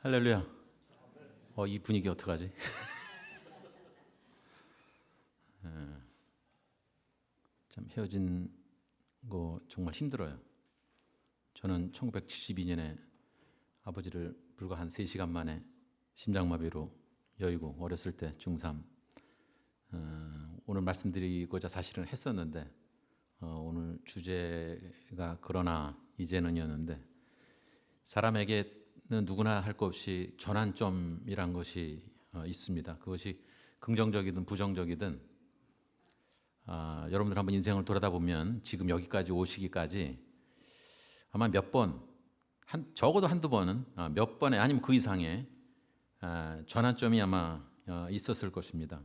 할렐루야. 이 분위기 어떡하지? 참 헤어진 거 정말 힘들어요. 저는 1972년에 아버지를 불과 한 3시간 만에 심장마비로 여의고 어렸을 때 중3. 오늘 말씀드리고자 사실은 했었는데 오늘 주제가 그러나 이제는이었는데, 사람에게는 누구나 할 것 없이 전환점이란 것이 있습니다. 그것이 긍정적이든 부정적이든 여러분들 한번 인생을 돌아다 보면 지금 여기까지 오시기까지 아마 몇 번, 적어도 한두 번은 몇 번에 아니면 그 이상의 전환점이 아마 있었을 것입니다.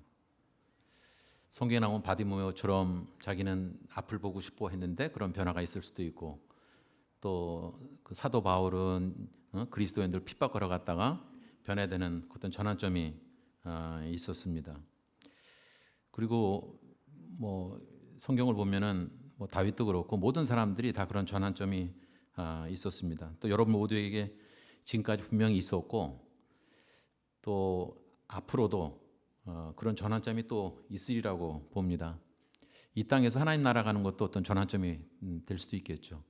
성경에 나온 바디메오처럼 자기는 앞을 보고 싶어 했는데 그런 변화가 있을 수도 있고, 또 그 사도 바울은 그리스도인들 핍박하러 갔다가 변화되는 어떤 전환점이 있었습니다. 그리고 뭐 성경을 보면은 뭐 다윗도 그렇고 모든 사람들이 다 그런 전환점이 있었습니다. 또 여러분 모두에게 지금까지 분명히 있었고, 또 앞으로도 그런 전환점이 또 있으리라고 봅니다. 이 땅에서 하나님 나라 가는 것도 어떤 전환점이 될 수도 있겠죠.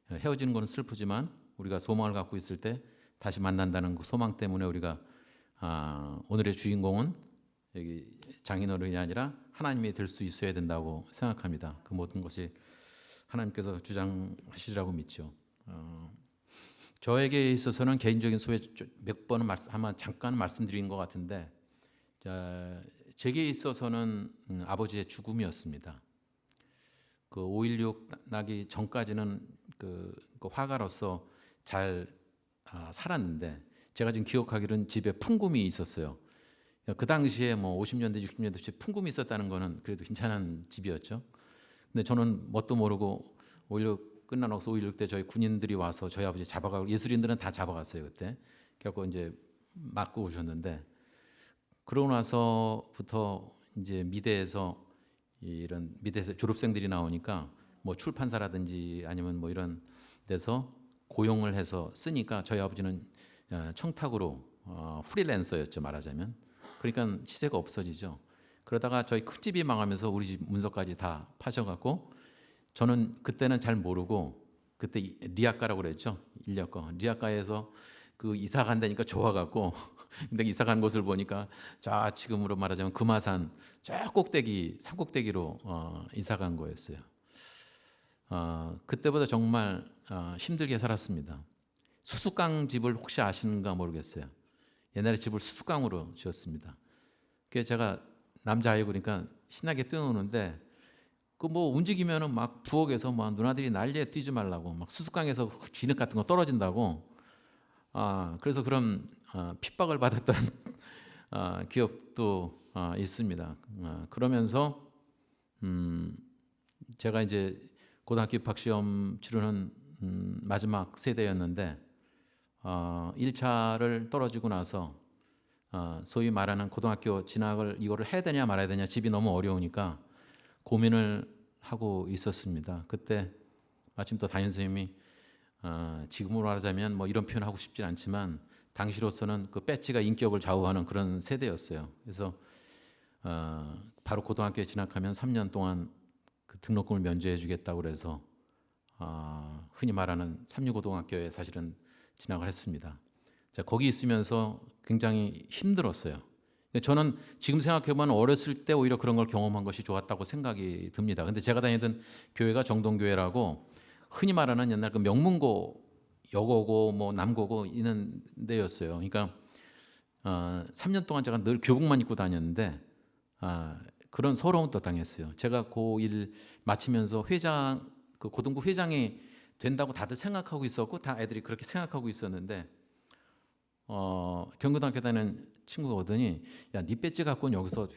헤어지는 것은 슬프지만 우리가 소망을 갖고 있을 때 다시 만난다는 그 소망 때문에 우리가 오늘의 주인공은 여기 장인어른이 아니라 하나님이 될 수 있어야 된다고 생각합니다. 그 모든 것이 하나님께서 주장하시리라고 믿죠. 저에게 있어서는 개인적인 소회 몇 번은 아마 잠깐 말씀드린 것 같은데, 제게 있어서는 아버지의 죽음이었습니다. 그 5.16 나기 전까지는 그 화가로서 잘 살았는데, 제가 지금 기억하기로는 집에 풍금이 있었어요. 그 당시에 뭐 50년대, 60년대 풍금이 있었다는 거는 그래도 괜찮은 집이었죠. 근데 저는 뭣도 모르고 5.16 끝나고서 5.16 때 저희 군인들이 와서 저희 아버지 잡아가고, 예술인들은 다 잡아갔어요 그때. 그래갖고 이제 맞고 오셨는데, 그러고 나서부터 이제 미대에서 졸업생들이 나오니까 뭐 출판사라든지 아니면 뭐 이런 데서 고용을 해서 쓰니까 저희 아버지는 청탁으로 프리랜서였죠, 말하자면. 그러니까 시세가 없어지죠. 그러다가 저희 큰 집이 망하면서 우리 집 문서까지 다 파셔갖고, 저는 그때는 잘 모르고 그때 리아카라고 그랬죠, 인력거. 리아카에서 그 이사 간다니까 좋아갖고 근데 이사 간 곳을 보니까 자, 지금으로 말하자면 금화산 저 꼭대기, 산꼭대기로 이사 간 거였어요. 그때보다 정말 힘들게 살았습니다. 수수깡 집을 혹시 아시는가 모르겠어요. 옛날에 집을 수수깡으로 지었습니다. 그래서 제가 남자아이고 그러니까 신나게 뛰어노는데, 그 뭐 움직이면은 막 부엌에서 막 누나들이 난리에 뛰지 말라고, 막 수수깡에서 진흙 같은 거 떨어진다고. 그래서 그런 핍박을 받았던 기억도 있습니다. 그러면서 제가 이제 고등학교 입학시험 치르는 마지막 세대였는데, 1차를 떨어지고 나서 소위 말하는 고등학교 진학을 이거를 해야 되냐 말아야 되냐, 집이 너무 어려우니까 고민을 하고 있었습니다. 그때 마침 또 담임 선생님이 지금으로 말하자면 뭐 이런 표현 하고 싶진 않지만 당시로서는 그 배지가 인격을 좌우하는 그런 세대였어요. 그래서 바로 고등학교에 진학하면 3년 동안 그 등록금을 면제해 주겠다고 그래서 흔히 말하는 삼류고등학교에 사실은 진학을 했습니다. 자, 거기 있으면서 굉장히 힘들었어요. 저는 지금 생각해보면 어렸을 때 오히려 그런 걸 경험한 것이 좋았다고 생각이 듭니다. 근데 제가 다니던 교회가 정동교회라고 흔히 말하는 옛날 그 명문고, 여고고 뭐 남고고 있는 데였어요. 그러니까 3년 동안 제가 늘 교복만 입고 다녔는데 그런 서러움도 당했어요. 제가 고1 마치면서 그 고등부 회장이 된다고 다들 생각하고 있었고, 다 애들이 그렇게 생각하고 있었는데, 경기고등학교 다니는 친구가 오더니, 야, 네 배지 갖고는 여기서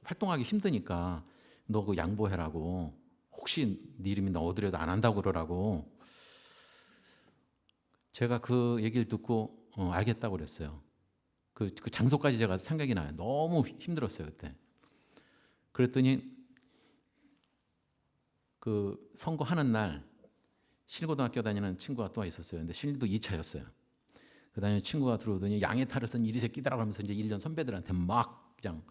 활동하기 힘드니까 너 그 양보해라고. 혹시 네 이름이 넣어드려도 안 한다고 그러라고. 제가 그 얘기를 듣고 알겠다고 그랬어요. 그 장소까지 제가 생각이 나요. 너무 힘들었어요 그때. 그랬더니 그 선거하는 날 신일고등학교 다니는 친구가 또 있었어요. 근데 신일도 2차였어요. 그다음에 친구가 들어오더니 양의 탈을 쓴 이리 새끼다라고 하면서 이제 1년 선배들한테 막 그냥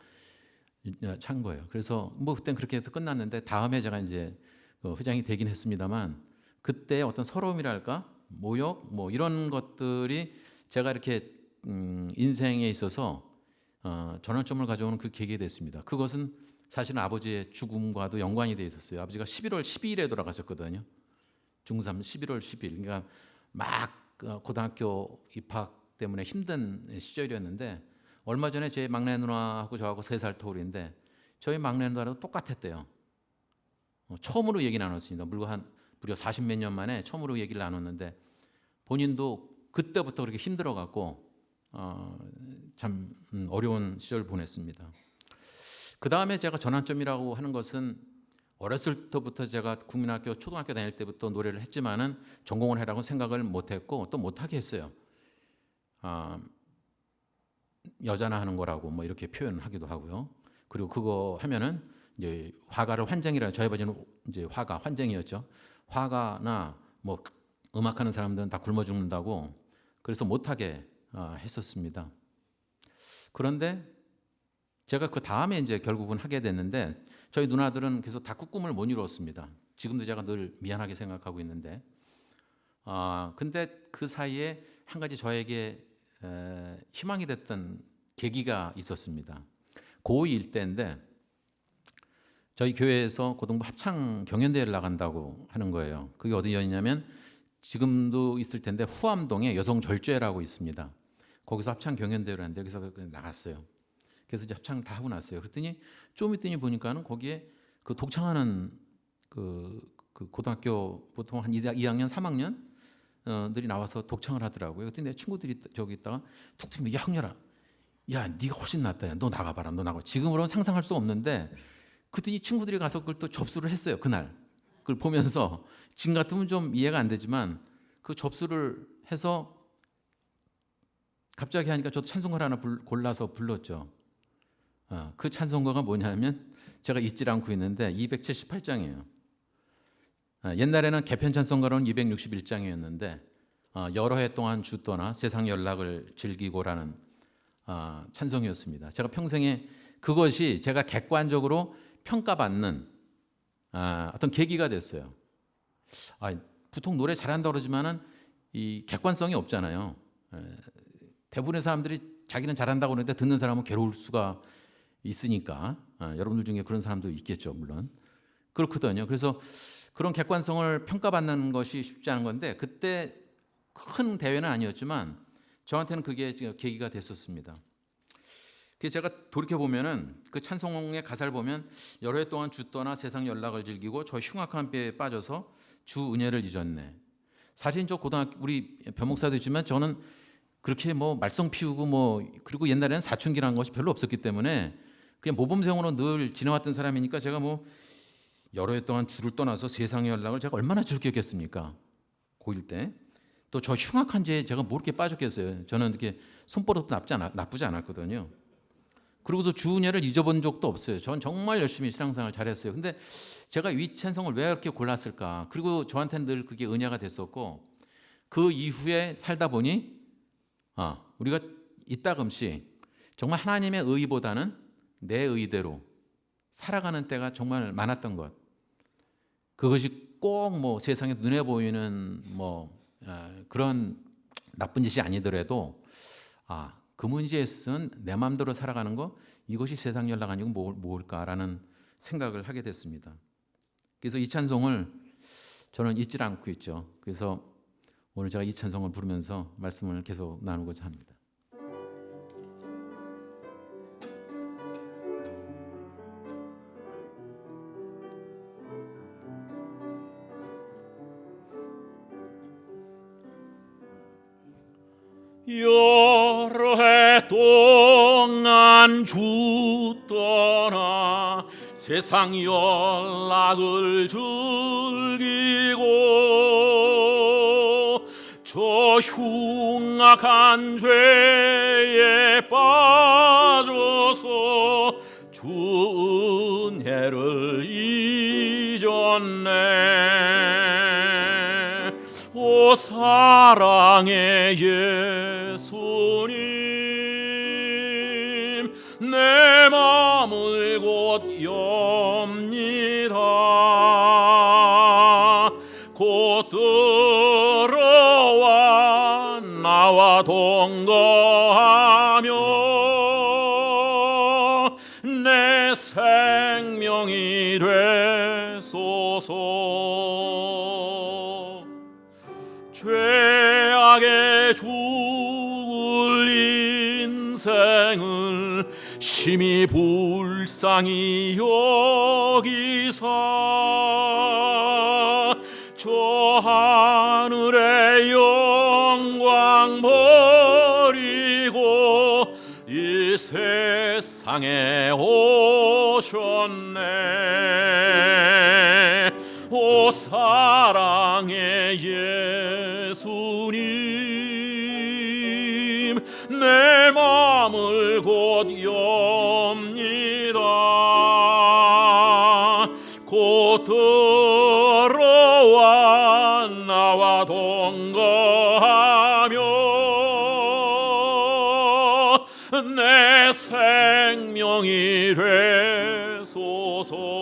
찬 거예요. 그래서 뭐 그땐 그렇게 해서 끝났는데 다음에 제가 이제 회장이 되긴 했습니다만 그때 어떤 서러움이랄까 모욕 뭐 이런 것들이 제가 이렇게 인생에 있어서 전환점을 가져오는 그 계기가 됐습니다. 그것은 사실은 아버지의 죽음과도 연관이 되어 있었어요. 아버지가 11월 12일에 돌아가셨거든요. 중3 11월 10일. 그러니까 막 고등학교 입학 때문에 힘든 시절이었는데 얼마 전에 제 막내 누나하고 저하고 3살 터울인데 저희 막내 누나도 똑같았대요. 처음으로 얘기 나눴습니다. 무려 40몇 년 만에 처음으로 얘기를 나눴는데 본인도 그때부터 그렇게 힘들어갖고 참 어려운 시절을 보냈습니다. 그 다음에 제가 전환점이라고 하는 것은 어렸을 때부터 제가 국민학교 초등학교 다닐 때부터 노래를 했지만은 전공을 하라고 생각을 못했고 또 못하게 했어요. 여자나 하는 거라고 뭐 이렇게 표현하기도 하고요. 그리고 그거 하면은 이제 화가를 환쟁이라 저희 아버지는 이제 화가 환쟁이었죠. 화가나 뭐 음악하는 사람들은 다 굶어 죽는다고 그래서 못하게 했었습니다. 그런데 제가 그 다음에 이제 결국은 하게 됐는데 저희 누나들은 계속 다 꿈을 못 이루었습니다. 지금도 제가 늘 미안하게 생각하고 있는데 근데 그 사이에 한 가지 저에게 희망이 됐던 계기가 있었습니다. 고2 때인데 저희 교회에서 고등부 합창 경연대회를 나간다고 하는 거예요. 그게 어디였냐면 지금도 있을 텐데 후암동에 여성절제라고 있습니다. 거기서 합창 경연대회를 하는데 여기서 나갔어요. 그래서 이제 합창 다 하고 났어요. 그랬더니 좀 있더니 보니까는 거기에 그 독창하는 그 고등학교 보통 한 2학년, 3학년들이 나와서 독창을 하더라고요. 그때 내 친구들이 저기 있다가 툭 튀면 야 학렬아, 야 네가 훨씬 낫다. 야, 너 나가봐라. 너 나가. 지금으로는 상상할 수 없는데 그랬더니 친구들이 가서 그걸 또 접수를 했어요. 그날 그걸 보면서 지금 같으면 좀 이해가 안 되지만 그 접수를 해서 갑자기 하니까 저도 찬송가를 하나 골라서 불렀죠. 그 찬송가가 뭐냐면 제가 잊질 않고 있는데 278장이에요. 옛날에는 개편 찬송가로는 261장이었는데 여러 해 동안 주 떠나 세상 연락을 즐기고라는 찬송이었습니다. 제가 평생에 그것이 제가 객관적으로 평가받는 어떤 계기가 됐어요. 보통 노래 잘한다고 그러지만은 이 객관성이 없잖아요. 대부분의 사람들이 자기는 잘한다고 그러는데 듣는 사람은 괴로울 수가 있으니까 여러분들 중에 그런 사람도 있겠죠, 물론. 그렇거든요. 그래서 그런 객관성을 평가받는 것이 쉽지 않은 건데 그때 큰 대회는 아니었지만 저한테는 그게 계기가 됐었습니다. 그래서 제가 돌이켜 보면은 그 찬송의 가사를 보면 여러 해 동안 주 떠나 세상 연락을 즐기고 저 흉악한 배에 빠져서 주 은혜를 잊었네. 사실 저 고등학교 우리 변목사도 있지만 저는 그렇게 뭐 말썽 피우고 뭐 그리고 옛날에는 사춘기라는 것이 별로 없었기 때문에 그냥 모범생으로 늘 지내왔던 사람이니까 제가 뭐 여러 해 동안 주를 떠나서 세상의 연락을 제가 얼마나 즐겼겠습니까? 고1 때. 또 저 흉악한 죄에 제가 뭐 이렇게 빠졌겠어요. 저는 이렇게 손버릇도 나쁘지 않았거든요. 그러고서 주 은혜를 잊어본 적도 없어요. 전 정말 열심히 신앙생활 잘했어요. 근데 제가 이 찬송을 왜 이렇게 골랐을까? 그리고 저한테는 늘 그게 은혜가 됐었고 그 이후에 살다 보니 우리가 이따금씩 정말 하나님의 의보다는 내 의대로 살아가는 때가 정말 많았던 것. 그것이 꼭 뭐 세상에 눈에 보이는 뭐 그런 나쁜 짓이 아니더라도 그 문제에 쓴 내 마음대로 살아가는 거 이것이 세상 연락 아니고 뭘까라는 생각을 하게 됐습니다. 그래서 이 찬송을 저는 잊지 않고 있죠. 그래서 오늘 제가 이 찬송을 부르면서 말씀을 계속 나누고자 합니다. 여러 해 동안 주 떠나 세상 연락을 즐기고 저 흉악한 죄에 빠져서 주 은혜를 잊었네. 오 사랑의 예수님, 내 맘을 곧 엽니다. 곧 들어와 나와 동거하며 내 생명이 되소서. 죄악에 죽을 인생을 심히 불쌍히 여기사 저 하늘의 영광 버리고 이 세상에 오셨네. 오 사랑의 예수님, 내 맘을 곧 엽니다. 곧 들어와 나와 동거하며 내 생명이 되소서.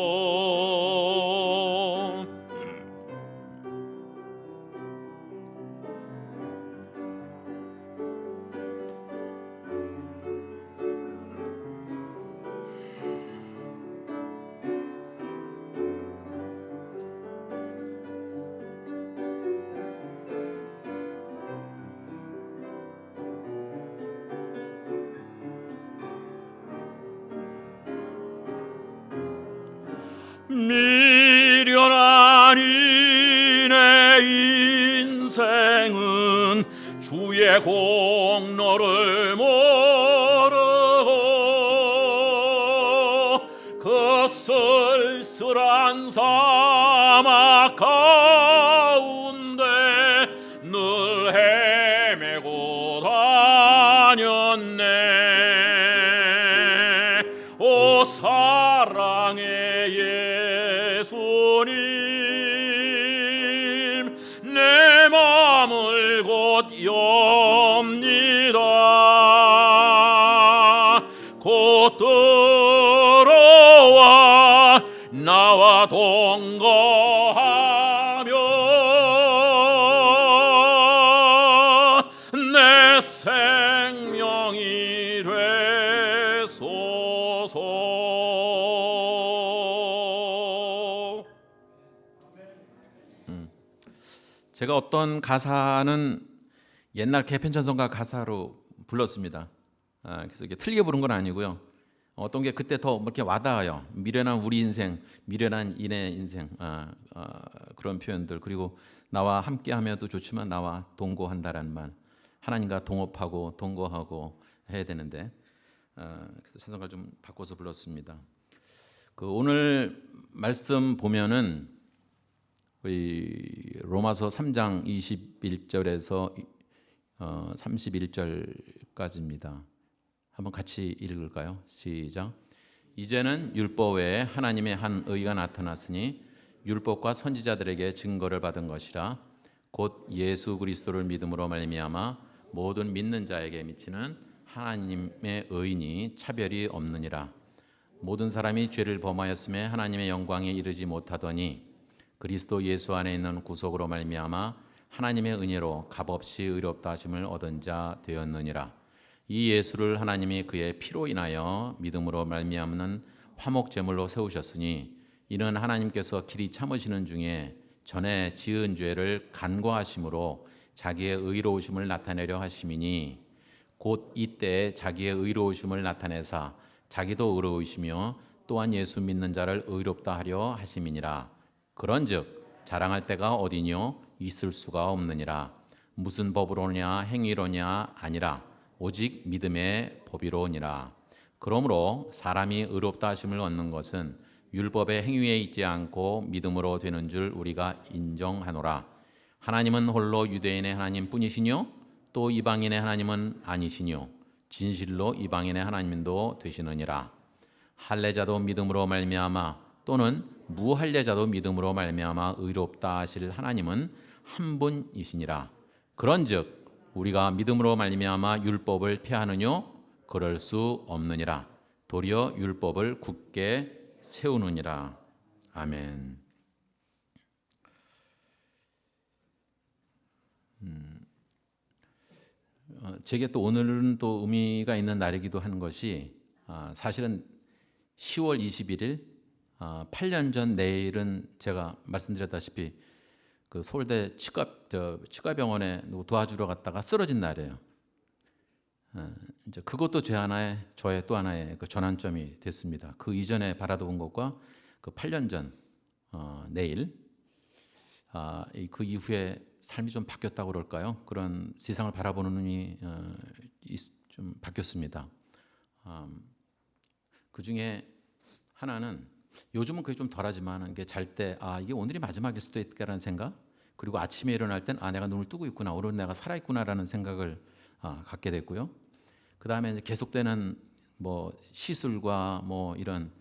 미련한 이내 인생은 주의 공로를 모르고 그 쓸쓸한 사막 가운데 늘 헤매고 다녔네. 오 사랑의 예수님, 내 맘을 곧 엽니다. 곧 들어와 나와 동거하며 내 생명이 되소서. 제가 어떤 가사는 옛날 개편찬송가 가사로 불렀습니다. 그래서 이게 틀리게 부른 건 아니고요. 어떤 게 그때 더 이렇게 와닿아요. 미련한 우리 인생, 미련한 이내 인생, 그런 표현들. 그리고 나와 함께하며도 좋지만 나와 동거한다라는 말, 하나님과 동업하고 동거하고 해야 되는데, 그래서 찬송가를 좀 바꿔서 불렀습니다. 그 오늘 말씀 보면은 로마서 3장 21절에서 31절까지입니다. 한번 같이 읽을까요? 시작. 이제는 율법 외에 하나님의 한 의가 나타났으니 율법과 선지자들에게 증거를 받은 것이라. 곧 예수 그리스도를 믿음으로 말미암아 모든 믿는 자에게 미치는 하나님의 의인이 차별이 없느니라. 모든 사람이 죄를 범하였음에 하나님의 영광에 이르지 못하더니 그리스도 예수 안에 있는 구속으로 말미암아 하나님의 은혜로 값없이 의롭다 하심을 얻은 자 되었느니라. 이 예수를 하나님이 그의 피로 인하여 믿음으로 말미암는 화목 제물로 세우셨으니 이는 하나님께서 길이 참으시는 중에 전에 지은 죄를 간과하심으로 자기의 의로우심을 나타내려 하심이니 곧 이때 자기의 의로우심을 나타내사 자기도 의로우시며 또한 예수 믿는 자를 의롭다 하려 하심이니라. 그런즉 자랑할 때가 어디뇨? 있을 수가 없느니라. 무슨 법으로냐 행위로냐 아니라 오직 믿음의 법이로니라. 그러므로 사람이 의롭다 하심을 얻는 것은 율법의 행위에 있지 않고 믿음으로 되는 줄 우리가 인정하노라. 하나님은 홀로 유대인의 하나님 뿐이시뇨? 또 이방인의 하나님은 아니시뇨? 진실로 이방인의 하나님도 되시느니라. 할례자도 믿음으로 말미암아 또는 무할례자도 믿음으로 말미암아 의롭다 하실 하나님은 한 분이시니라. 그런즉 우리가 믿음으로 말미암아 율법을 폐하느뇨 그럴 수 없느니라. 도리어 율법을 굳게 세우느니라. 아멘. 제게 또 오늘은 또 의미가 있는 날이기도 한 것이 사실은 10월 21일 8년 전 내일은 제가 말씀드렸다시피 그 서울대 치과병원에 도와주러 갔다가 쓰러진 날이에요. 이제 그것도 저의 또 하나의 그 전환점이 됐습니다. 그 이전에 바라본 것과 그 8년 전 내일 그 이후에 삶이 좀 바뀌었다고 그럴까요? 그런 세상을 바라보는 눈이 좀 바뀌었습니다. 그 중에 하나는 요즘은 그게 좀 덜하지만 이게 잘 때 이게 오늘이 마지막일 수도 있겠다라는 생각, 그리고 아침에 일어날 땐 내가 눈을 뜨고 있구나, 오늘은 내가 살아 있구나라는 생각을 갖게 됐고요. 그 다음에 이제 계속되는 뭐 시술과 뭐 이런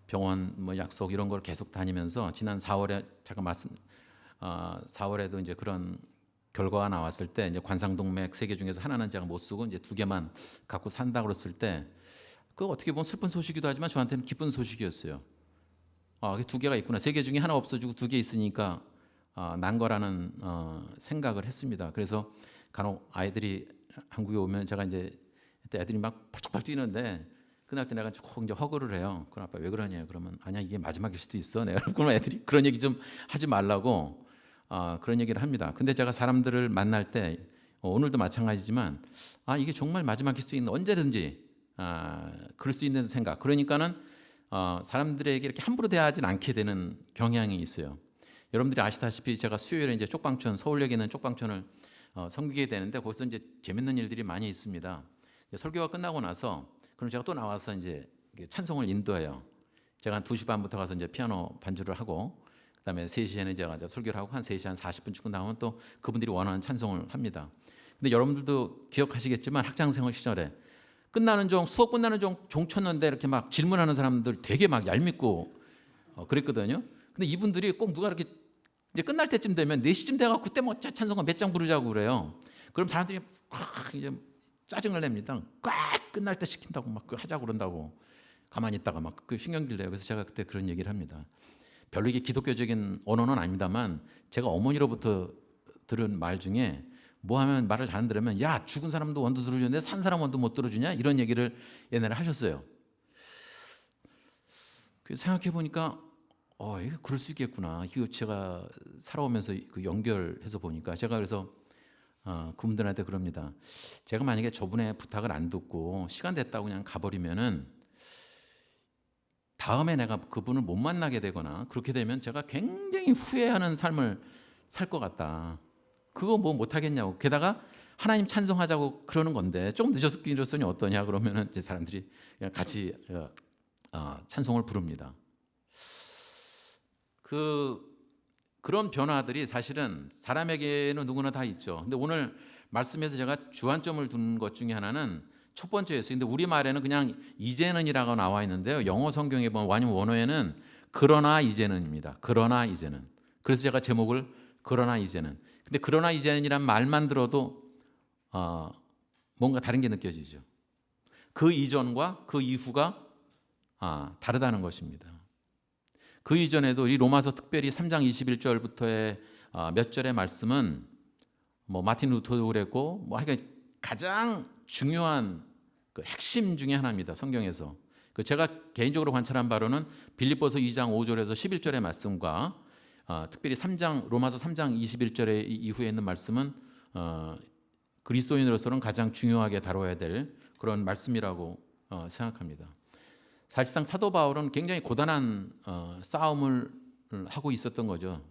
병원 뭐 약속 이런 걸 계속 다니면서 지난 4월에 잠깐 4월에도 이제 그런 결과가 나왔을 때 이제 관상동맥 3개 중에서 하나는 제가 못 쓰고 이제 2개만 갖고 산다 그랬을 때 그 어떻게 보면 슬픈 소식이기도 하지만 저한테는 기쁜 소식이었어요. 2개가 있구나. 3개 중에 하나 없어지고 2개 있으니까 난 거라는 생각을 했습니다. 그래서 간혹 아이들이 한국에 오면 제가 이제 그때 애들이 막 펄쩍펄쩍 뛰는데 그날 때 내가 꼭 이제 허그를 해요. 그럼 아빠 왜 그러냐? 그러면 아니야, 이게 마지막일 수도 있어. 내가 그러면 애들이 그런 얘기 좀 하지 말라고 그런 얘기를 합니다. 근데 제가 사람들을 만날 때 오늘도 마찬가지지만 이게 정말 마지막일 수도 있는, 언제든지 그럴 수 있는 생각. 그러니까는 사람들에게 이렇게 함부로 대하진 않게 되는 경향이 있어요. 여러분들이 아시다시피 제가 수요일에 이제 쪽방촌, 서울역에 있는 쪽방촌을 섬기게 되는데 거기서 이제 재밌는 일들이 많이 있습니다. 설교가 끝나고 나서 그럼 제가 또 나와서 이제 찬송을 인도해요. 제가 한 2시 반부터 가서 이제 피아노 반주를 하고 그다음에 3시에는 제가 설교를 하고 한 3시 한 40분쯤 나오면 또 그분들이 원하는 찬송을 합니다. 근데 여러분들도 기억하시겠지만 학창생활 시절에 끝나는 수업 끝나는 종 쳤는데 이렇게 막 질문하는 사람들 되게 막 얄밉고 그랬거든요. 근데 이분들이 꼭 누가 이렇게 이제 끝날 때쯤 되면 4시쯤 돼가 그때 뭐 찬송가 몇 장 부르자고 그래요. 그럼 사람들이 이제 짜증을 냅니다. 꽉 끝날 때 시킨다고 막 하자고 그런다고 가만히 있다가 막 그 신경질 내요. 그래서 제가 그때 그런 얘기를 합니다. 별로 이게 기독교적인 언어는 아닙니다만 제가 어머니로부터 들은 말 중에 뭐 하면 말을 잘 안 들으면 야, 죽은 사람도 원도 들어주는데 산 사람 원도 못 들어주냐, 이런 얘기를 옛날에 하셨어요. 생각해 보니까 이게 그럴 수 있겠구나. 이거 제가 살아오면서 그 연결해서 보니까 제가 그래서 그분들한테 그럽니다. 제가 만약에 저분의 부탁을 안 듣고 시간 됐다고 그냥 가버리면은 다음에 내가 그분을 못 만나게 되거나 그렇게 되면 제가 굉장히 후회하는 삶을 살 것 같다. 그거 뭐 못하겠냐고. 게다가 하나님 찬송하자고 그러는 건데 조금 늦었으니 어떠냐 그러면은 이제 사람들이 그냥 같이 찬송을 부릅니다. 그런 변화들이 사실은 사람에게는 누구나 다 있죠. 근데 오늘 말씀에서 제가 주안점을 둔 것 중에 하나는 첫 번째였어요. 근데 우리말에는 그냥 이제는이라고 나와 있는데요. 영어 성경에 보면 원어에는 그러나 이제는입니다. 그러나 이제는. 그래서 제가 제목을 그러나 이제는. 근데 그러나 이제는이란 말만 들어도 뭔가 다른 게 느껴지죠. 그 이전과 그 이후가 다르다는 것입니다. 그 이전에도 이 로마서 특별히 3장 21절부터의 몇 절의 말씀은 뭐 마틴 루터도 그랬고 뭐 하여간 가장 중요한 그 핵심 중에 하나입니다. 성경에서. 제가 개인적으로 관찰한 바로는 빌립보서 2장 5절에서 11절의 말씀과 특별히 로마서 3장 21절의 이후에 있는 말씀은 그리스도인으로서는 가장 중요하게 다뤄야 될 그런 말씀이라고 생각합니다. 사실상 사도 바울은 굉장히 고단한 싸움을 하고 있었던 거죠.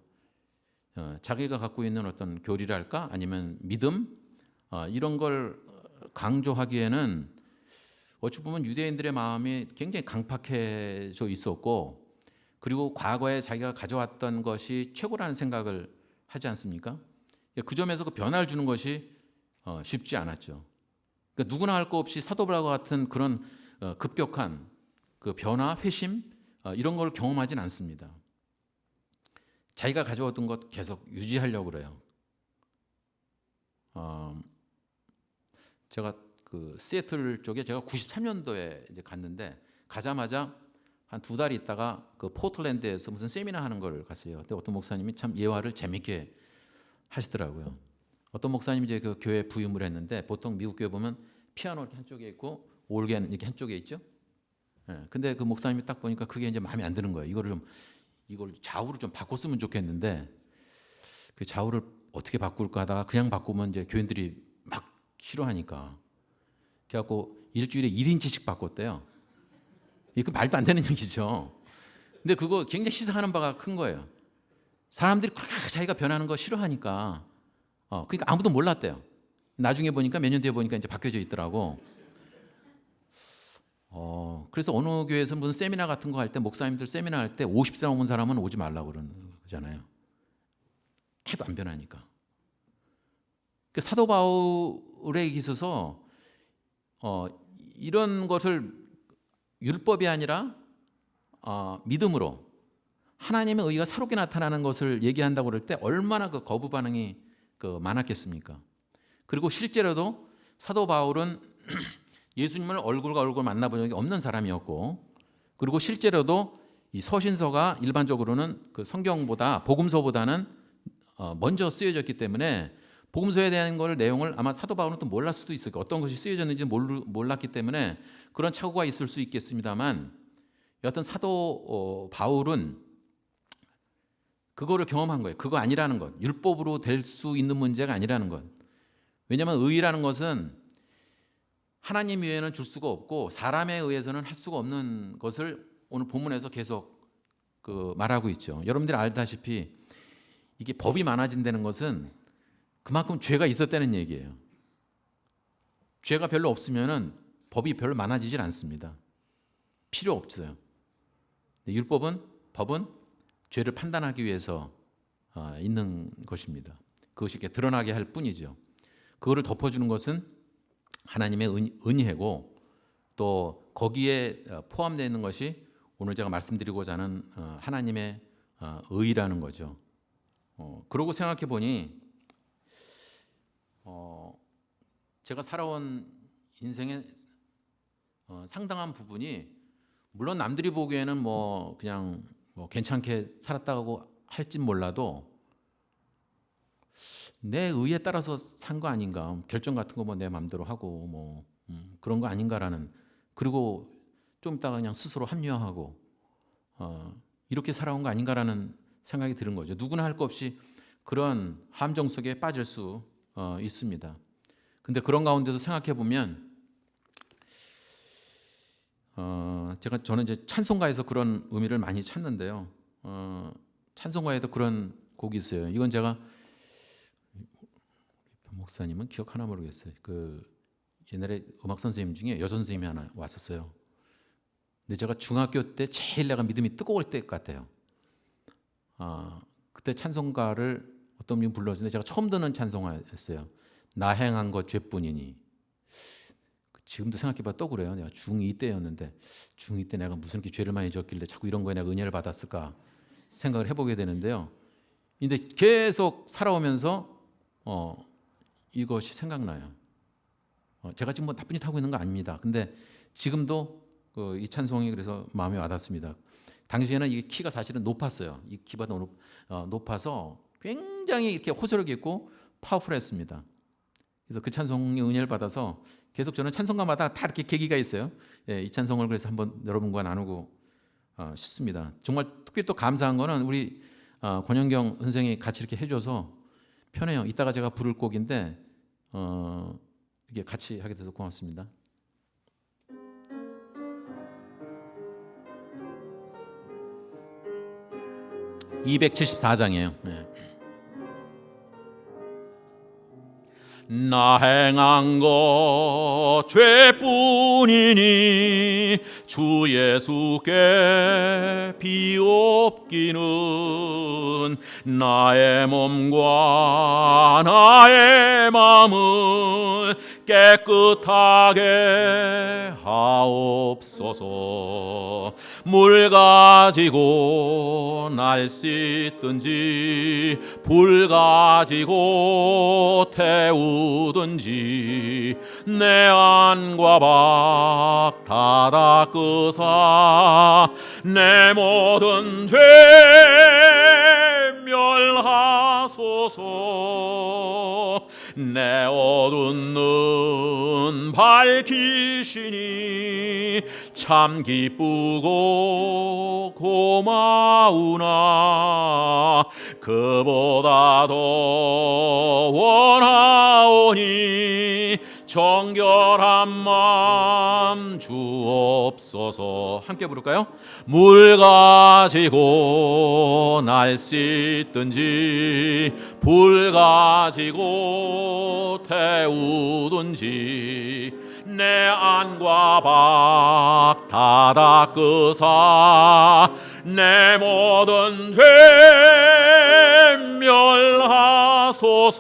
자기가 갖고 있는 어떤 교리랄까 아니면 믿음 이런 걸 강조하기에는 어찌 보면 유대인들의 마음이 굉장히 강팍해져 있었고, 그리고 과거에 자기가 가져왔던 것이 최고라는 생각을 하지 않습니까? 그 점에서 그 변화를 주는 것이 쉽지 않았죠. 그러니까 누구나 할 거 없이 사도 바울과 같은 그런 급격한 그 변화, 회심 이런 걸 경험하진 않습니다. 자기가 가져왔던 것 계속 유지하려고 그래요. 제가 그 시애틀 쪽에 제가 93년도에 이제 갔는데 가자마자 한 2달 있다가 그 포틀랜드에서 무슨 세미나 하는 걸 갔어요. 근데 어떤 목사님이 참 예화를 재밌게 하시더라고요. 어떤 목사님이 이제 그 교회 부임을 했는데 보통 미국 교회 보면 피아노 이렇게 한쪽에 있고 올게는 이렇게 한쪽에 있죠. 예, 근데 그 목사님이 딱 보니까 그게 이제 마음에 안 드는 거예요. 이걸 좌우를 좀 바꿨으면 좋겠는데 그 좌우를 어떻게 바꿀까 하다가 그냥 바꾸면 이제 교인들이 막 싫어하니까 그래갖고 일주일에 1인치씩 바꿨대요. 이거 말도 안 되는 얘기죠. 근데 그거 굉장히 시사하는 바가 큰 거예요. 사람들이 그렇게 자기가 변하는 거 싫어하니까 그러니까 아무도 몰랐대요. 나중에 보니까 몇 년 뒤에 보니까 이제 바뀌어져 있더라고. 그래서 어느 교회에서 무슨 세미나 같은 거 할 때 목사님들 세미나 할 때 50세 넘은 사람은 오지 말라고 그러잖아요. 해도 안 변하니까. 그 사도 바울에 있어서 이런 것을 율법이 아니라 믿음으로 하나님의 의가 새롭게 나타나는 것을 얘기한다고 그럴 때 얼마나 그 거부 반응이 많았겠습니까? 그리고 실제로도 사도 바울은 예수님을 얼굴과 얼굴 만나본 적이 없는 사람이었고, 그리고 실제로도 이 서신서가 일반적으로는 그 성경보다 복음서보다는 먼저 쓰여졌기 때문에 복음서에 대한 걸 내용을 아마 사도 바울은 또 몰랐을 수도 있어요. 어떤 것이 쓰여졌는지 몰랐기 때문에 그런 착오가 있을 수 있겠습니다만, 여하튼 사도 바울은 그거를 경험한 거예요. 그거 아니라는 것, 율법으로 될 수 있는 문제가 아니라는 것. 왜냐하면 의라는 것은 하나님 외에는 줄 수가 없고 사람에 의해서는 할 수가 없는 것을 오늘 본문에서 계속 말하고 있죠. 여러분들이 알다시피 이게 법이 많아진다는 것은 그만큼 죄가 있었다는 얘기예요. 죄가 별로 없으면은 법이 별로 많아지질 않습니다. 필요 없어요. 법은 죄를 판단하기 위해서 있는 것입니다. 그것이 이렇게 드러나게 할 뿐이죠. 그거를 덮어주는 것은 하나님의 은혜고, 또 거기에 포함되어 있는 것이 오늘 제가 말씀드리고자 하는 하나님의 의라는 거죠. 그러고 생각해 보니 제가 살아온 인생의 상당한 부분이, 물론 남들이 보기에는 그냥 괜찮게 살았다고 할진 몰라도 내 의에 따라서 산 거 아닌가, 결정 같은 거 내 마음대로 하고 그런 거 아닌가라는, 그리고 좀 있다가 그냥 스스로 합리화하고 이렇게 살아온 거 아닌가라는 생각이 드는 거죠. 누구나 할 것 없이 그런 함정 속에 빠질 수 있습니다. 근데 그런 가운데서 생각해 보면 저는 이제 찬송가에서 그런 의미를 많이 찾는데요. 찬송가에도 그런 곡이 있어요. 이건 제가 목사님은 기억하나 모르겠어요. 옛날에 음악 선생님 중에 여자 선생님이 하나 왔었어요. 근데 제가 중학교 때 제일 내가 믿음이 뜨거울 때 같아요. 그때 찬송가를 어떤 분이 불러주는데 제가 처음 듣는 찬송가였어요. 나 행한 것 죄뿐이니. 지금도 생각해봐 또 그래요. 내가 중2 때였는데 중2 때 내가 무슨 이렇게 죄를 많이 졌길래 자꾸 이런 거에 내가 은혜를 받았을까 생각을 해보게 되는데요. 근데 계속 살아오면서 이것이 생각나요. 제가 지금 나쁜 짓 하고 있는 거 아닙니다. 근데 지금도 이 찬송이 그래서 마음에 와닿습니다. 당시에는 이 키가 사실은 높았어요. 이 키보다 높아서 굉장히 이렇게 호소력 있고 파워풀했습니다. 그래서 그 찬송의 은혜를 받아서 계속 저는 찬송가마다 다 이렇게 계기가 있어요. 이 찬송을 그래서 한번 여러분과 나누고 싶습니다. 정말 특별히 또 감사한 거는 우리 권영경 선생이 같이 이렇게 해줘서 편해요. 이따가 제가 부를 곡인데 이게 같이 하게 돼서 고맙습니다. (274장이에요) 나 행한 것 죄뿐이니 주 예수께 비옵기는 나의 몸과 나의 마음을 깨끗하게 하옵소서. 물 가지고 날 씻든지 불 가지고 태우든지 내 안과 밖 다 닦으사 내 모든 죄 멸하소서. 내 어두운 눈 밝히시니 참 기쁘고 고마우나 그보다 더 원하오니 정결한 마음 주옵소서. 함께 부를까요? 물 가지고 날 씻든지 불 가지고 태우든지 내 안과 밖 다 닦으사 내 모든 죄 멸하소서.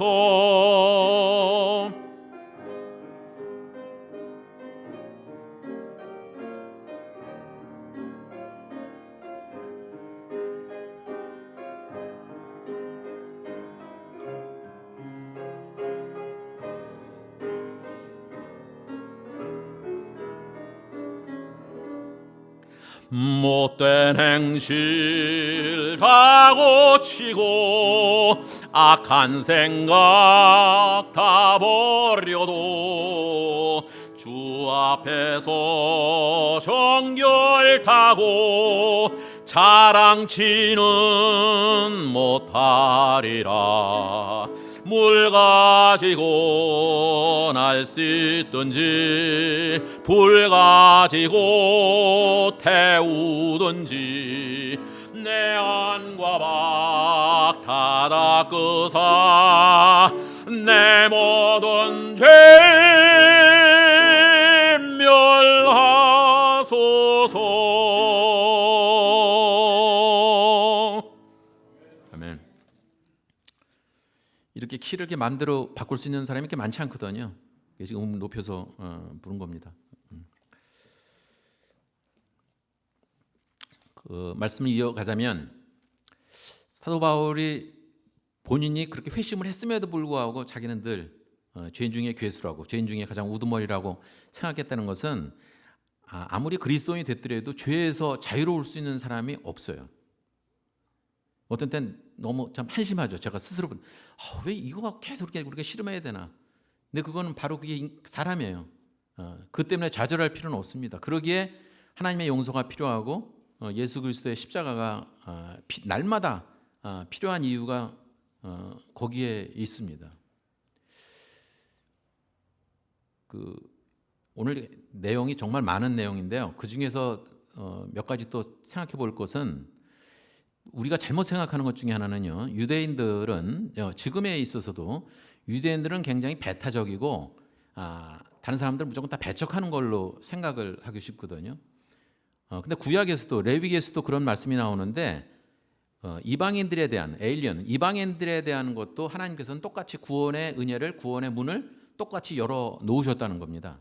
못된 행실 다 고치고 악한 생각 다 버려도 주 앞에서 정결타고 자랑치는 못하리라. 물 가지고 날 씻든지 불 가지고 태우든지 내 안과 밖 다 닦으사 내 모든 죄 멸하소서. 아멘. 이렇게 키를 이렇게 마음대로 바꿀 수 있는 사람이 이렇게 많지 않거든요. 지금 높여서 부른 겁니다. 그 말씀을 이어가자면 사도 바울이 본인이 그렇게 회심을 했음에도 불구하고 자기는 늘 죄인 중에 괴수라고, 죄인 중에 가장 우두머리라고 생각했다는 것은 아무리 그리스도인이 됐더라도 죄에서 자유로울 수 있는 사람이 없어요. 어떤 땐 너무 참 한심하죠. 제가 스스로 왜 이거 계속 우리가 씨름해야 되나? 근데 그거는 바로 그게 사람이에요. 그 때문에 좌절할 필요는 없습니다. 그러기에 하나님의 용서가 필요하고 예수 그리스도의 십자가가 날마다 필요한 이유가 거기에 있습니다. 오늘 내용이 정말 많은 내용인데요. 그 중에서 몇 가지 또 생각해 볼 것은 우리가 잘못 생각하는 것 중에 하나는요. 유대인들은 지금에 있어서도 유대인들은 굉장히 배타적이고 다른 사람들은 무조건 다 배척하는 걸로 생각을 하기 쉽거든요. 근데 구약에서도 레위기에서도 그런 말씀이 나오는데 이방인들에 대한 이방인들에 대한 것도 하나님께서는 똑같이 구원의 은혜를 구원의 문을 똑같이 열어 놓으셨다는 겁니다.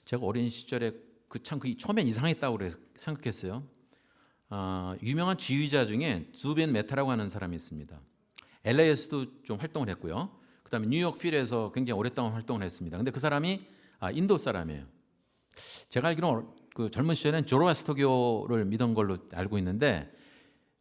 제가 어린 시절에 처음엔 이상했다고 생각했어요. 유명한 지휘자 중에 주벤 메타라고 하는 사람이 있습니다. LA에서도 좀 활동을 했고요. 그다음에 뉴욕 필에서 굉장히 오랫동안 활동을 했습니다. 근데 그 사람이 인도 사람이에요. 제가 알기로는 그 젊은 시절에는 조로아스터교를 믿은 걸로 알고 있는데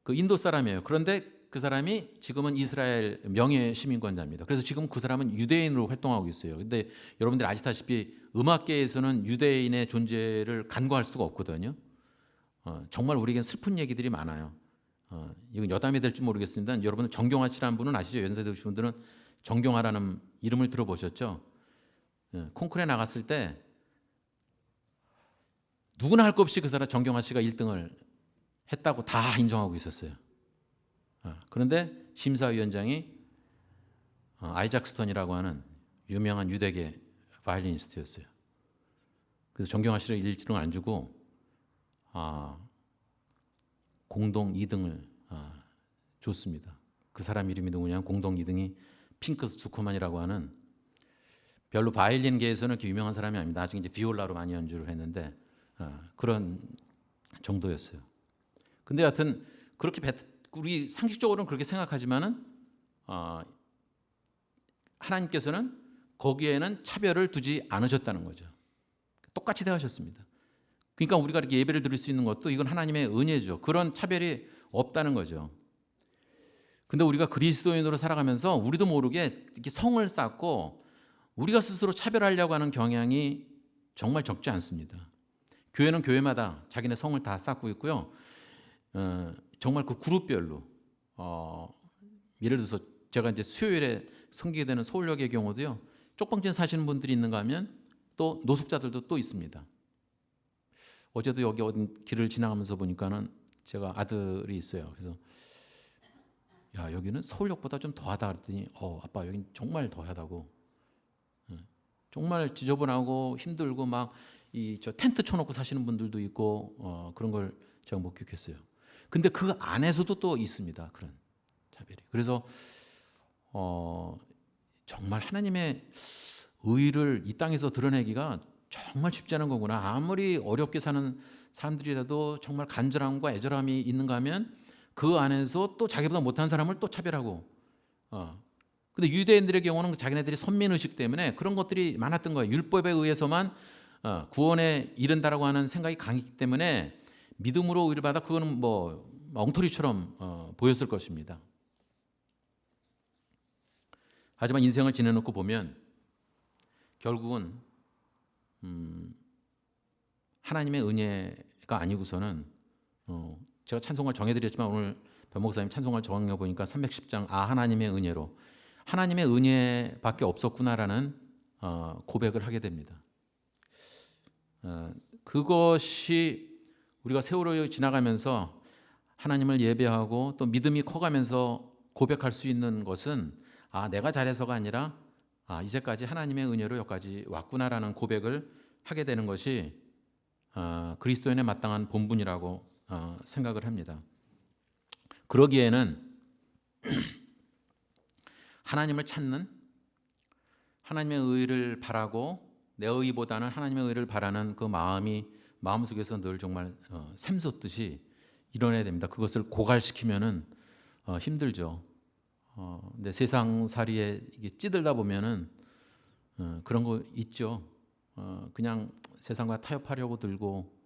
그 인도 사람이에요. 그런데 그 사람이 지금은 이스라엘 명예 시민권자입니다. 그래서 지금 그 사람은 유대인으로 활동하고 있어요. 근데 여러분들 아시다시피 음악계에서는 유대인의 존재를 간과할 수가 없거든요. 정말 우리에겐 슬픈 얘기들이 많아요. 이건 여담이 될지 모르겠습니다. 여러분 정경화 씨라는 분은 아시죠? 연세 드신 분들은 정경화라는 이름을 들어보셨죠? 콩쿠르에 나갔을 때 누구나 할 것 없이 그 사람 정경화 씨가 1등을 했다고 다 인정하고 있었어요. 그런데 심사위원장이 아이작 스턴이라고 하는 유명한 유대계 바이올리니스트였어요. 그래서 정경화 씨를 1등을 안 주고 공동 2등을 줬습니다. 그 사람 이름이 누구냐면 공동 2등이 핑크스 주크만이라고 하는 별로 바이올린계에서는 그렇게 유명한 사람이 아닙니다. 나중에 이제 비올라로 많이 연주를 했는데 그런 정도였어요. 근데 하여튼 그렇게 우리 상식적으로는 그렇게 생각하지만은 하나님께서는 거기에는 차별을 두지 않으셨다는 거죠. 똑같이 대하셨습니다. 그러니까 우리가 이렇게 예배를 드릴 수 있는 것도 이건 하나님의 은혜죠. 그런 차별이 없다는 거죠. 근데 우리가 그리스도인으로 살아가면서 우리도 모르게 이렇게 성을 쌓고 우리가 스스로 차별하려고 하는 경향이 정말 적지 않습니다. 교회는 교회마다 자기네 성을 다 쌓고 있고요. 정말 그 그룹별로 예를 들어서 제가 이제 수요일에 섬기게 되는 서울역의 경우도요. 쪽방촌 사시는 분들이 있는가 하면 또 노숙자들도 또 있습니다. 어제도 여기 어디 길을 지나가면서 보니까는 제가 아들이 있어요. 그래서 야 여기는 서울역보다 좀 더하다 그랬더니 아빠 여긴 정말 더하다고. 정말 지저분하고 힘들고 막 저 텐트 쳐놓고 사시는 분들도 있고 그런 걸 제가 목격했어요. 근데 그 안에서도 또 있습니다. 그런 차별이. 그래서 정말 하나님의 의를 이 땅에서 드러내기가 정말 쉽지 않은 거구나. 아무리 어렵게 사는 사람들이라도 정말 간절함과 애절함이 있는가 하면 그 안에서 또 자기보다 못한 사람을 또 차별하고 근데 유대인들의 경우는 자기네들이 선민의식 때문에 그런 것들이 많았던 거예요. 율법에 의해서만 구원에 이른다라고 하는 생각이 강했기 때문에 믿음으로 의를 받아 그거는 뭐 엉터리처럼 보였을 것입니다. 하지만 인생을 지내놓고 보면 결국은 하나님의 은혜가 아니고서는 제가 찬송을 정해드렸지만 오늘 변 목사님 찬송을 정해보니까 310장 하나님의 은혜로 하나님의 은혜밖에 없었구나라는 고백을 하게 됩니다. 그것이 우리가 세월이 지나가면서 하나님을 예배하고 또 믿음이 커가면서 고백할 수 있는 것은 내가 잘해서가 아니라 이제까지 하나님의 은혜로 여기까지 왔구나라는 고백을 하게 되는 것이 그리스도인의 마땅한 본분이라고 생각을 합니다. 그러기에는 하나님을 찾는 하나님의 의를 바라고 내 의보다는 하나님의 의를 바라는 그 마음이 마음속에서 늘 정말 샘솟듯이 일어나야 됩니다. 그것을 고갈시키면은 힘들죠. 근데 세상살이에 이게 찌들다 보면은 그런 거 있죠. 그냥 세상과 타협하려고 들고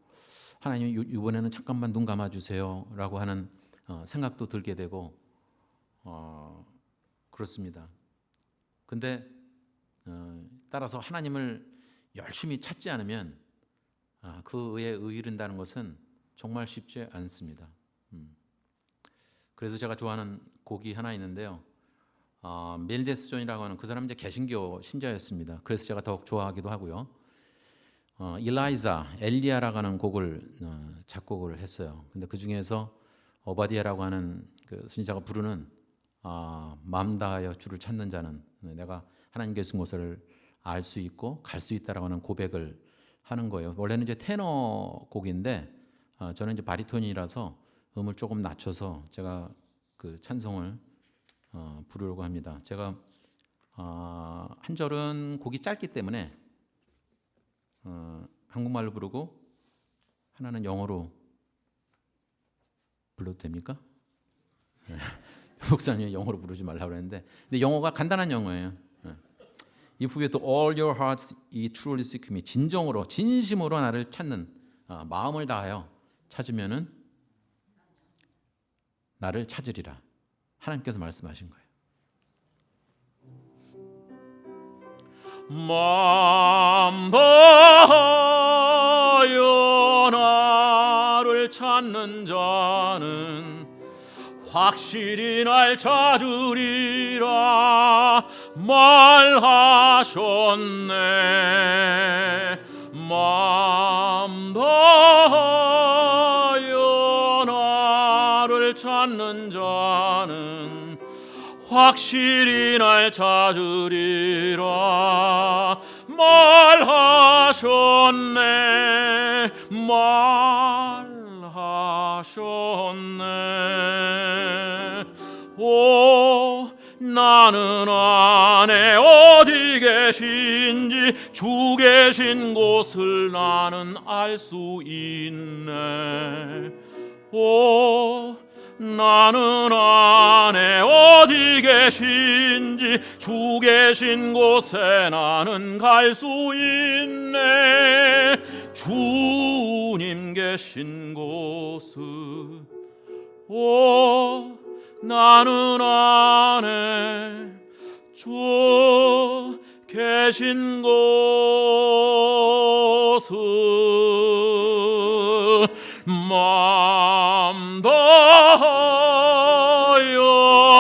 하나님 이번에는 잠깐만 눈 감아주세요라고 하는 생각도 들게 되고 그렇습니다. 근데 따라서 하나님을 열심히 찾지 않으면 그 의에 이른다는 것은 정말 쉽지 않습니다. 그래서 제가 좋아하는 곡이 하나 있는데요. 멜데스 존이라고 하는 그 사람은 이제 개신교 신자였습니다. 그래서 제가 더욱 좋아하기도 하고요. 엘리야라고 하는 곡을 작곡을 했어요. 근데 그 중에서 오바디아라고 하는 그 선지자가 부르는 마음 다하여 주를 찾는 자는 내가 하나님께 쓴 것을 알 수 있고 갈 수 있다라고 하는 고백을 하는 거예요. 원래는 이제 테너 곡인데 저는 이제 바리톤이라서 음을 조금 낮춰서 제가 그 찬송을 부르려고 합니다. 제가 한 절은 곡이 짧기 때문에 한국말로 부르고 하나는 영어로 불러도 됩니까? 목사님이 영어로 부르지 말라고 그랬는데 근데 영어가 간단한 영어예요. If with all your heart you truly seek me, 진정으로 진심으로 나를 찾는 마음을 다하여 찾으면은 나를 찾으리라. 하나님께서 말씀하신 거예요. 마음 다하여 나를 찾는 자는 확실히 날 찾으리라 말하셨네. 마음 다하여 나를 찾는 자는 확실히 날 찾으리라 말하셨네. 말하셨네. 오 나는 안에 어디 계신지 주 계신 곳을 나는 알 수 있네. 오, 나는 안에 어디 계신지 주 계신 곳에 나는 갈 수 있네. 주님 계신 곳을 오, 나는 안에 주 계신 곳을 마음 다하여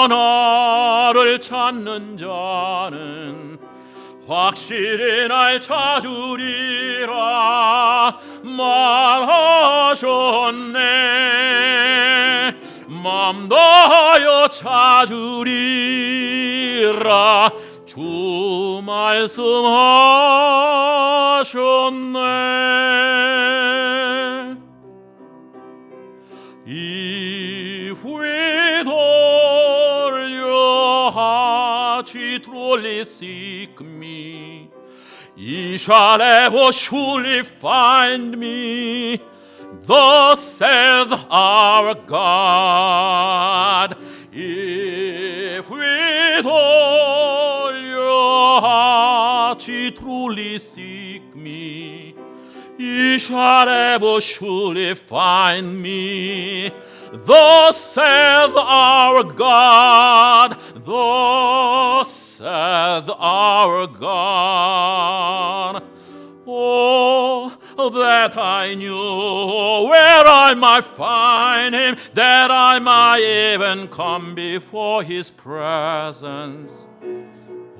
나를 찾는 자는 확실히 날 찾으리라 말하셨네. 마음 다하여 찾으리라 주 말씀하셨네. If we 돌려 하지 truly seek me, ye shall ever surely find me. Thus saith our God. If we 돌려 하지 truly seek me, ye shall ever surely find me. Thus saith our God. Thus saith our God. Oh, that I knew where I might find him, that I might even come before his presence.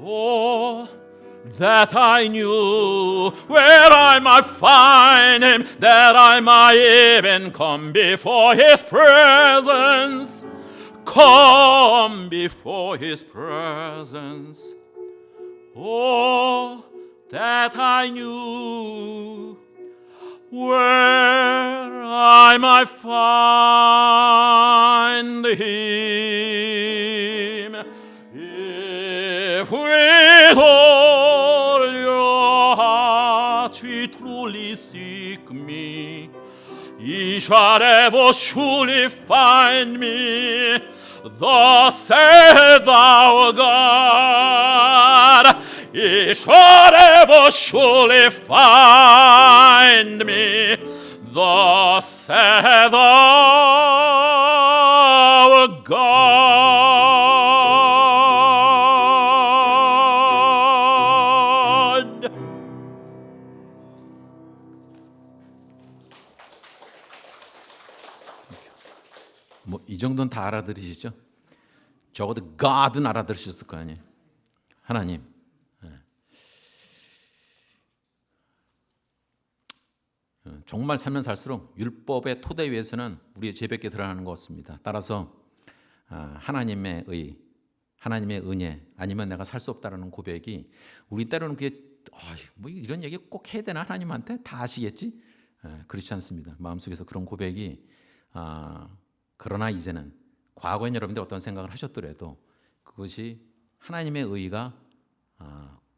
Oh, that I knew where I might find him, that I might even come before his presence. Come before his presence. Oh, that I knew where I might find him. If with all your heart ye truly seek me, ye shall ever surely find me. Thus saith our God. Ye shall ever surely find me. Thus saith our God. 뭐 이 정도는 다 알아들으시죠? 적어도 God은 알아들으셨을 거 아니에요. 하나님. 정말 살면 살수록 율법의 토대 위에서는 우리의 죄밖에 드러나는 것 같습니다. 따라서 하나님의 은혜 아니면 내가 살 수 없다라는 고백이 우리 때로는 그게 뭐 이런 얘기 꼭 해야 되나 하나님한테 다 아시겠지? 그렇지 않습니다. 마음속에서 그런 고백이 그러나 이제는 과거엔 여러분들 어떤 생각을 하셨더라도 그것이 하나님의 의가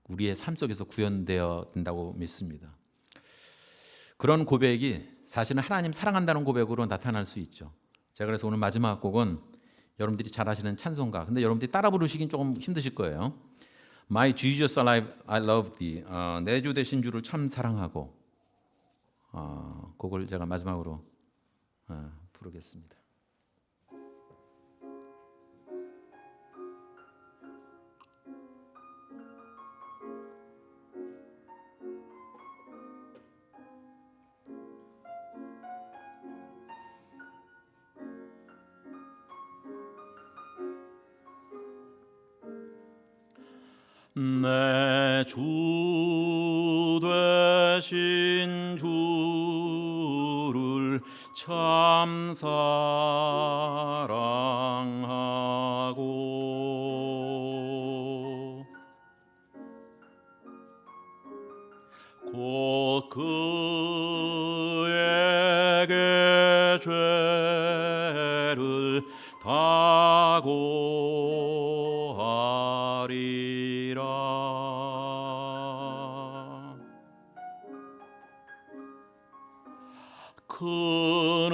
우리의 삶 속에서 구현되어 된다고 믿습니다. 그런 고백이 사실은 하나님 사랑한다는 고백으로 나타날 수 있죠. 제가 그래서 오늘 마지막 곡은 여러분들이 잘 아시는 찬송가. 근데 여러분들이 따라 부르시긴 조금 힘드실 거예요. My Jesus alive, I love thee. 내 주 되신 주를 참 사랑하고. 그걸 제가 마지막으로 부르겠습니다. 내 주 되신 주를 참 사랑하고 곧 그에게 죄를 다 고하고 큰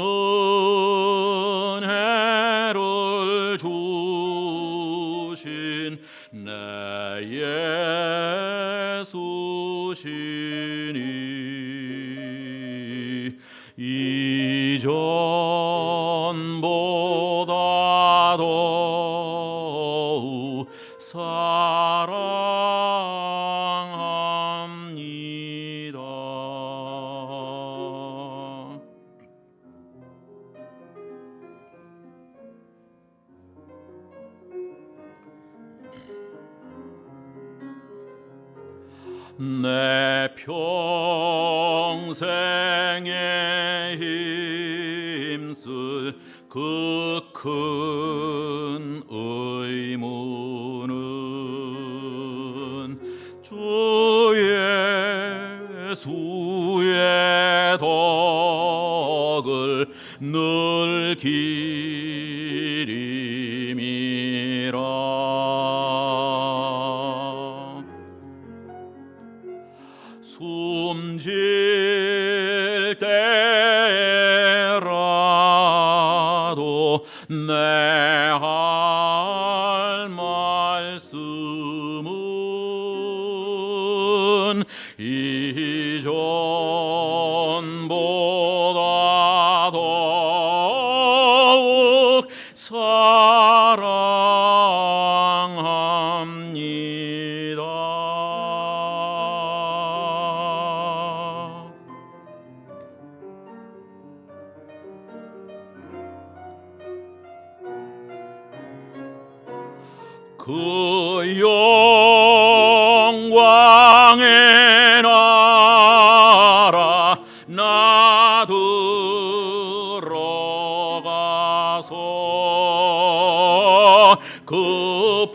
은혜를 주신 내 예수시니 이전보다 더욱 사랑합니다. 내 평생에 힘쓸 그 큰 의무는 주 예수의 덕을 늘 기림이라. 숨질 때라도 내 할 말씀은 이전보다 더욱 사랑합니다. 그 영광의 나라 나 들어가서 그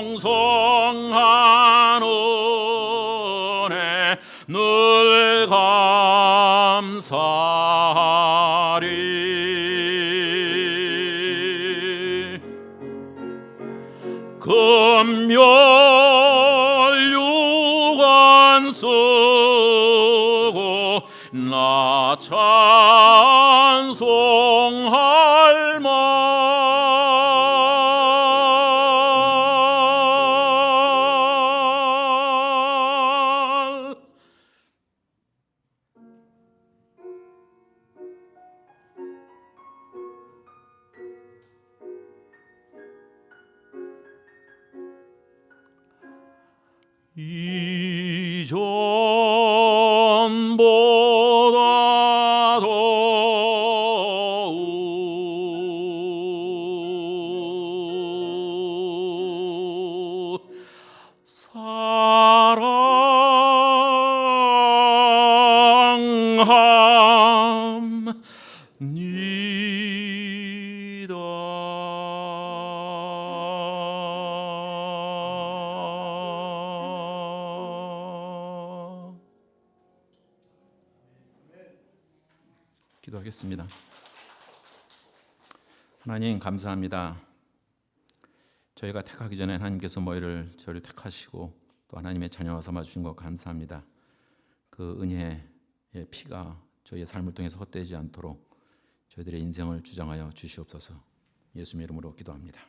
풍성한 은혜 늘 감사하리. 금멸 유관 쓰고 나 찬송할 말. 이전보다 더욱 사랑합니다. 기도하겠습니다. 하나님 감사합니다. 저희가 택하기 전에 하나님께서 저를 택하시고 또 하나님의 자녀와 삼아 주신 것 감사합니다. 그 은혜의 피가 저희의 삶을 통해서 헛되지 않도록 저희들의 인생을 주장하여 주시옵소서. 예수님 이름으로 기도합니다.